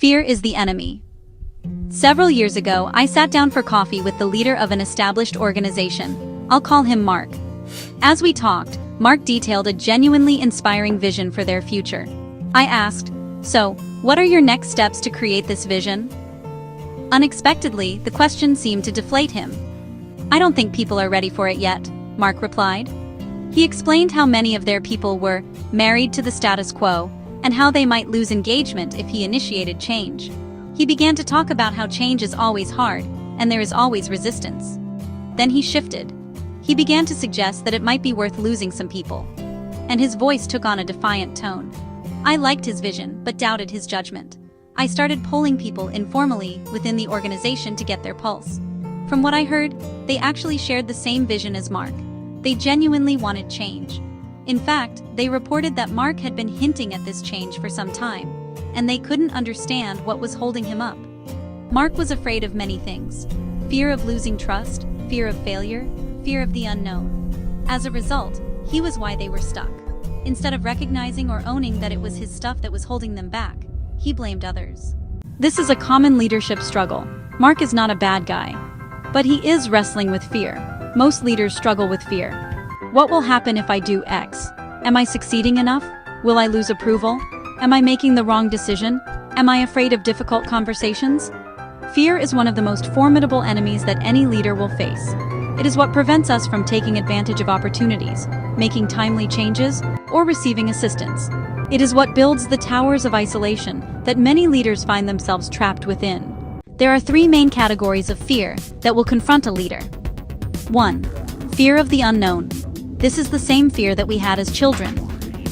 Fear is the enemy. Several years ago, I sat down for coffee with the leader of an established organization. I'll call him Mark. As we talked, Mark detailed a genuinely inspiring vision for their future. I asked, "So, what are your next steps to create this vision?" Unexpectedly, the question seemed to deflate him. "I don't think people are ready for it yet," Mark replied. He explained how many of their people were married to the status quo and how they might lose engagement if he initiated change. He began to talk about how change is always hard and there is always resistance. Then he shifted. He began to suggest that it might be worth losing some people. And his voice took on a defiant tone. I liked his vision, but doubted his judgment. I started polling people informally within the organization to get their pulse. From what I heard, they actually shared the same vision as Mark. They genuinely wanted change. In fact, they reported that Mark had been hinting at this change for some time, and they couldn't understand what was holding him up. Mark was afraid of many things: fear of losing trust, fear of failure, fear of the unknown. As a result, he was why they were stuck. Instead of recognizing or owning that it was his stuff that was holding them back, he blamed others. This is a common leadership struggle. Mark is not a bad guy, but he is wrestling with fear. Most leaders struggle with fear. What will happen if I do X? Am I succeeding enough? Will I lose approval? Am I making the wrong decision? Am I afraid of difficult conversations? Fear is one of the most formidable enemies that any leader will face. It is what prevents us from taking advantage of opportunities, making timely changes, or receiving assistance. It is what builds the towers of isolation that many leaders find themselves trapped within. There are three main categories of fear that will confront a leader. 1. Fear of the unknown. This is the same fear that we had as children.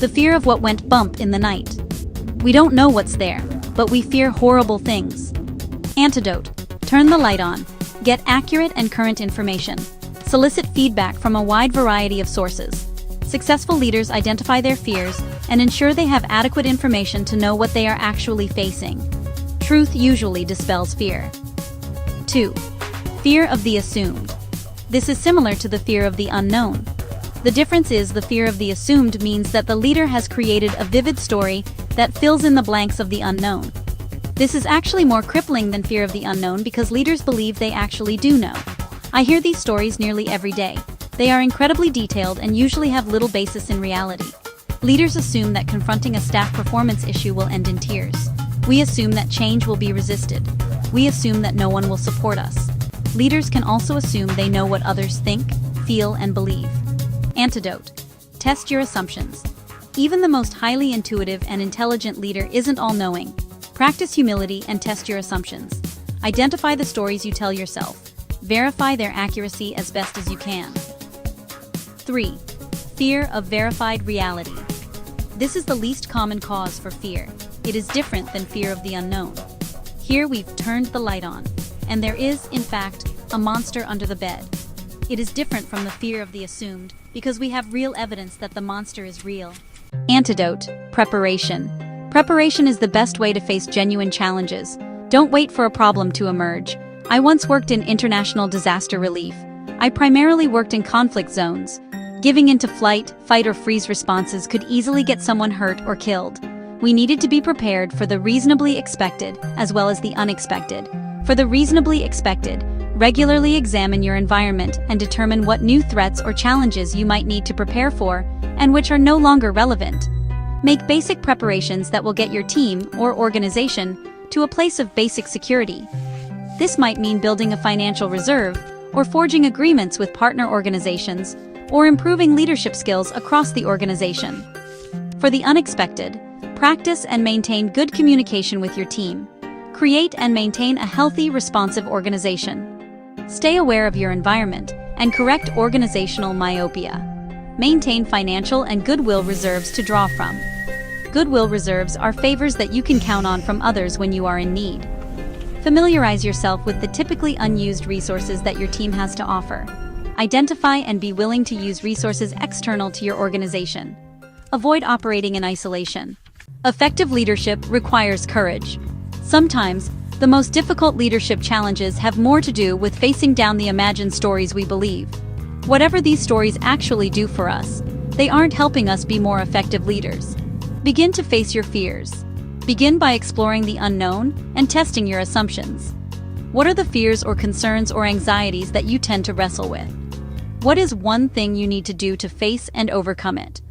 The fear of what went bump in the night. We don't know what's there, but we fear horrible things. Antidote. Turn the light on. Get accurate and current information. Solicit feedback from a wide variety of sources. Successful leaders identify their fears and ensure they have adequate information to know what they are actually facing. Truth usually dispels fear. 2. Fear of the assumed. This is similar to the fear of the unknown. The difference is the fear of the assumed means that the leader has created a vivid story that fills in the blanks of the unknown. This is actually more crippling than fear of the unknown because leaders believe they actually do know. I hear these stories nearly every day. They are incredibly detailed and usually have little basis in reality. Leaders assume that confronting a staff performance issue will end in tears. We assume that change will be resisted. We assume that no one will support us. Leaders can also assume they know what others think, feel, and believe. Antidote. Test your assumptions. Even the most highly intuitive and intelligent leader isn't all-knowing. Practice humility and test your assumptions. Identify the stories you tell yourself. Verify their accuracy as best as you can. 3. Fear of verified reality. This is the least common cause for fear. It is different than fear of the unknown. Here we've turned the light on, and there is, in fact, a monster under the bed. It is different from the fear of the assumed because we have real evidence that the monster is real. Antidote. Preparation. Preparation is the best way to face genuine challenges. Don't wait for a problem to emerge. I once worked in international disaster relief. I primarily worked in conflict zones. Giving into flight, fight, or freeze responses could easily get someone hurt or killed. We needed to be prepared for the reasonably expected as well as the unexpected. For the reasonably expected, regularly examine your environment and determine what new threats or challenges you might need to prepare for and which are no longer relevant. Make basic preparations that will get your team or organization to a place of basic security. This might mean building a financial reserve or forging agreements with partner organizations or improving leadership skills across the organization. For the unexpected, practice and maintain good communication with your team. Create and maintain a healthy, responsive organization. Stay aware of your environment and correct organizational myopia. Maintain financial and goodwill reserves to draw from. Goodwill reserves are favors that you can count on from others when you are in need. Familiarize yourself with the typically unused resources that your team has to offer. Identify and be willing to use resources external to your organization. Avoid operating in isolation. Effective leadership requires courage. Sometimes, the most difficult leadership challenges have more to do with facing down the imagined stories we believe. Whatever these stories actually do for us, they aren't helping us be more effective leaders. Begin to face your fears. Begin by exploring the unknown and testing your assumptions. What are the fears or concerns or anxieties that you tend to wrestle with? What is one thing you need to do to face and overcome it?